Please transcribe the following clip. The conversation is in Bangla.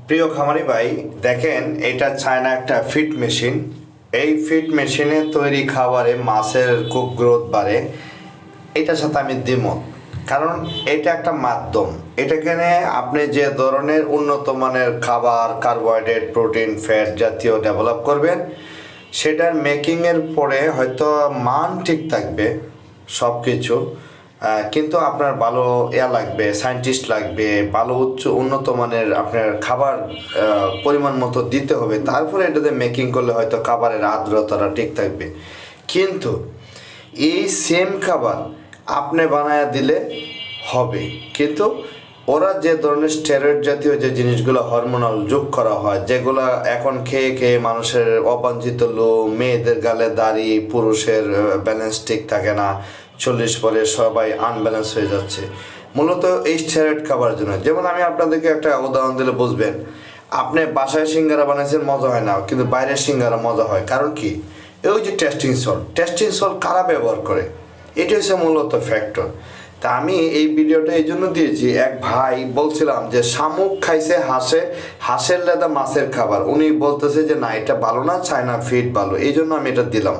প্রিয় খামারি ভাই, দেখেন এটা চায়না একটা ফিড মেশিন। এই ফিড মেশিনে তৈরি খাবারে মাছের খুব গ্রোথ বাড়ে। এটার সাথে আমি দ্বিমত, কারণ এটা একটা মাধ্যম। এটাখানে আপনি যে ধরনের উন্নত মানের খাবার, কার্বোহাইড্রেট, প্রোটিন, ফ্যাট জাতীয় ডেভেলপ করবেন, সেটার মেকিংয়ের পরে হয়তো মান ঠিক থাকবে সব কিছু, কিন্তু আপনার ভালো লাগবে, সায়েন্টিস্ট লাগবে, ভালো উন্নত মানের আপনার খাবার পরিমাণ মতো দিতে হবে। তারপরে এটাতে মেকিং করলে হয়তো খাবারের আর্দ্রতাটা ঠিক থাকবে। কিন্তু এই সেম খাবার আপনি বানায় দিলে হবে, কিন্তু ওরা যে ধরনের স্টেরয়েড জাতীয় যে জিনিসগুলো হরমোনাল যোগ করা হয়, যেগুলো এখন খেয়ে খেয়ে মানুষের অবাঞ্ছিত লোম, মেয়েদের গালে দাড়ি, পুরুষের ব্যালেন্স ঠিক থাকে না, 40 পরে সবাই আনব্যালেন্স হয়ে যাচ্ছে, মূলত এই স্টেরয়েড খাবার জন্য। যেমন আমি আপনাদেরকে একটা উদাহরণ দিলে বুঝবেন। আপনি বাসায় সিঙ্গারা বানাইছেন, মজা হয় না, কিন্তু বাইরের সিঙ্গারা মজা হয়। কারণ কি? ওই যে টেস্টিং সল্ট কারা ব্যবহার করে, এটা হচ্ছে মূলত ফ্যাক্টর। তা আমি এই ভিডিওটা এই জন্য দিয়েছি, এক ভাই বলছিলাম যে শামুক খাইছে হাঁসের লেদা মাছের খাবার, উনি বলতেছে যে না, এটা ভালো না, চায়না ফিড ভালো, এই জন্য আমি এটা দিলাম।